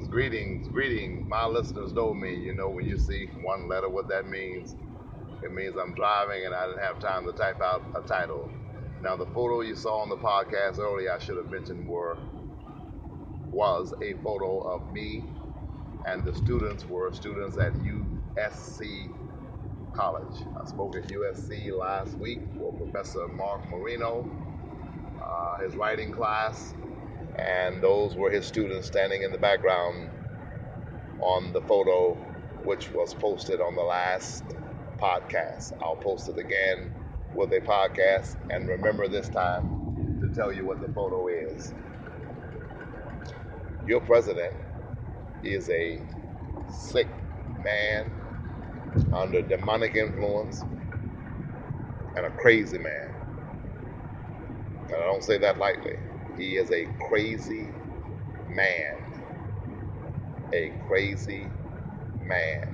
greetings. My listeners know me. You know, when you see one letter, what that means. It means I'm driving and I didn't have time to type out a title. Now, the photo you saw on the podcast earlier, I should have mentioned, was a photo of me, and the students were students at USC College. I spoke at USC last week for Professor Mark Marino, his writing class, and those were his students standing in the background on the photo, which was posted on the last podcast. I'll post it again with a podcast, and remember this time to tell you what the photo is. Your president is a sick man under demonic influence and a crazy man. And I don't say that lightly. He is a crazy man. A crazy man.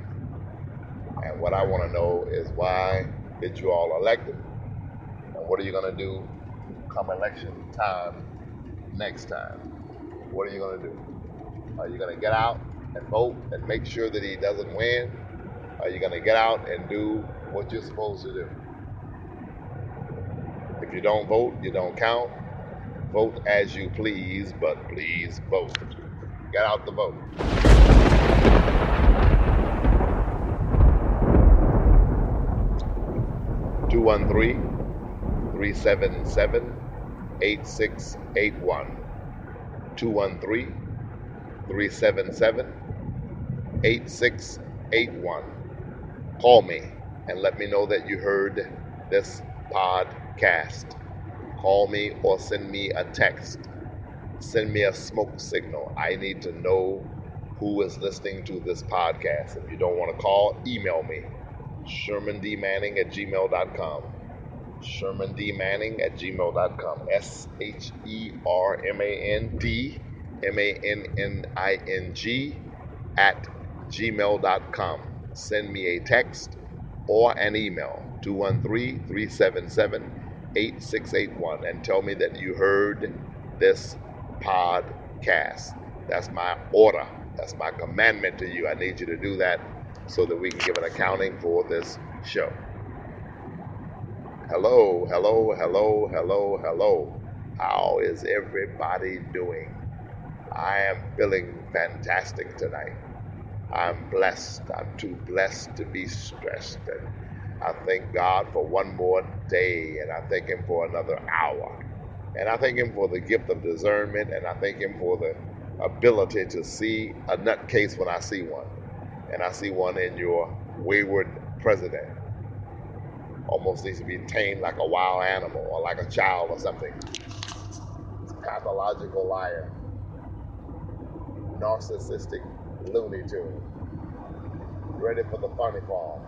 And what I want to know is, why did you all elect him? And what are you going to do come election time next time? What are you going to do? Are you going to get out and vote and make sure that he doesn't win? Are you going to get out and do what you're supposed to do? If you don't vote, you don't count. Vote as you please, but please vote. Get out the vote. 213-377-8681. 213-377-8681. Call me and let me know that you heard this podcast. Call me or send me a text. Send me a smoke signal. I need to know who is listening to this podcast. If you don't want to call, email me. ShermanDManning@gmail.com. ShermanDManning@gmail.com. ShermanDManning@gmail.com. Send me a text or an email, 213-377-8681, and tell me that you heard this podcast. That's my order. That's my commandment to you. I need you to do that so that we can give an accounting for this show. Hello. How is everybody doing? I am feeling fantastic tonight. I'm blessed. I'm too blessed to be stressed. And I thank God for one more day, and I thank Him for another hour. And I thank Him for the gift of discernment, and I thank Him for the ability to see a nutcase when I see one. And I see one in your wayward president. Almost needs to be tamed like a wild animal or like a child or something. Pathological liar. Narcissistic Looney Tune. Ready for the funny farm.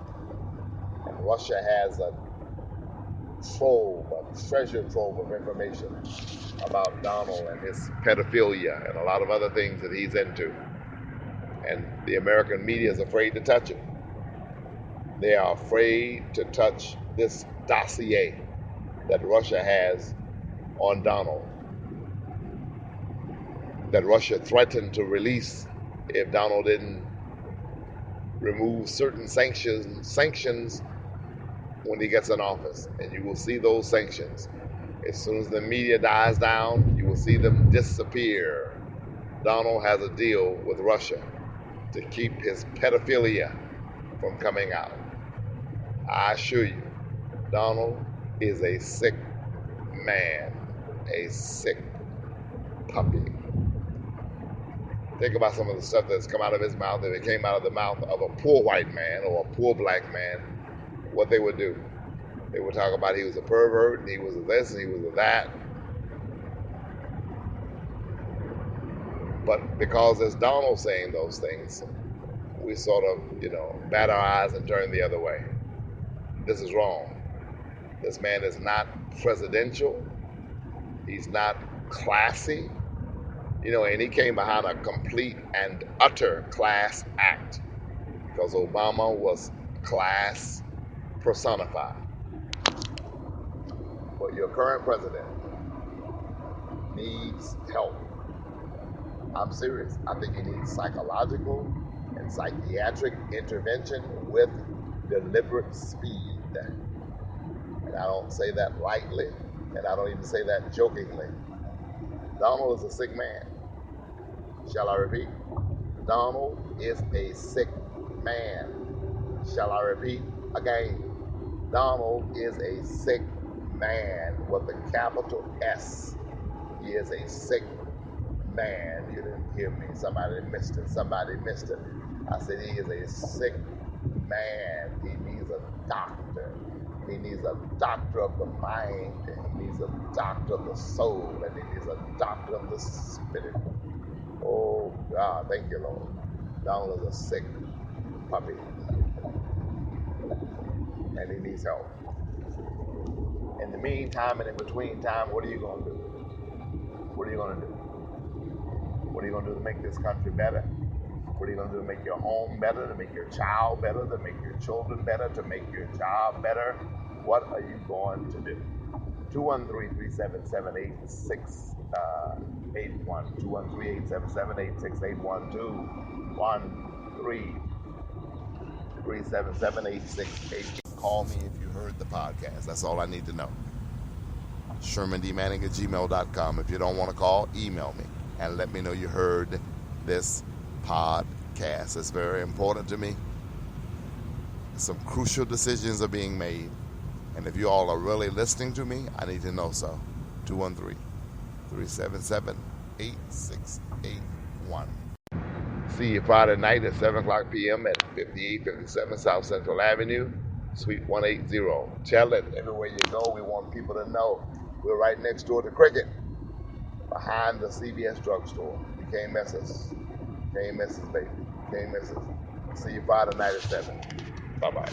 And Russia has a treasure trove of information about Donald and his pedophilia and a lot of other things that he's into. And the American media is afraid to touch it. They are afraid to touch this dossier that Russia has on Donald, that Russia threatened to release if Donald didn't remove certain sanctions when he gets in office. And you will see those sanctions. As soon as the media dies down, you will see them disappear. Donald has a deal with Russia to keep his pedophilia from coming out. I assure you, Donald is a sick man, a sick puppy. Think about some of the stuff that's come out of his mouth. If it came out of the mouth of a poor white man or a poor black man, what they would do. They would talk about he was a pervert, and he was a this, and he was a that. But because it's Donald saying those things, we sort of, bat our eyes and turn the other way. This is wrong. This man is not presidential. He's not classy. And he came behind a complete and utter class act, because Obama was class personified. But your current president needs help. I'm serious. I think he needs psychological and psychiatric intervention with deliberate speed. And I don't say that lightly, and I don't even say that jokingly. Donald is a sick man. Shall I repeat? Donald is a sick man. Shall I repeat again? Donald is a sick man with a capital S. He is a sick man. You didn't hear me. Somebody missed it. Somebody missed it. I said he is a sick man. He needs a doctor. He needs a doctor of the mind. He needs a doctor of the soul. And he needs a doctor of the spirit. Oh, God. Thank you, Lord. Donald is a sick puppy. And he needs help. In the meantime and in between time, what are you going to do? What are you going to do? What are you going to do to make this country better? What are you going to do to make your home better, to make your child better, to make your children better, to make your job better? What are you going to do? 213-377-8681. 213-877-8681. 213-377-8681. Call me if you heard the podcast. That's all I need to know. ShermanDManning@gmail.com. If you don't want to call, email me and let me know you heard this podcast. It's very important to me. Some crucial decisions are being made. And if you all are really listening to me, I need to know so. 213-377-8681. See you Friday night at 7 o'clock p.m. at 5857 South Central Avenue, Suite 180. Tell it everywhere you go. We want people to know. We're right next door to Cricket, behind the CVS drugstore. You can't miss us. Can't miss us, baby. Can't miss us. See you Friday night at 7. Bye-bye.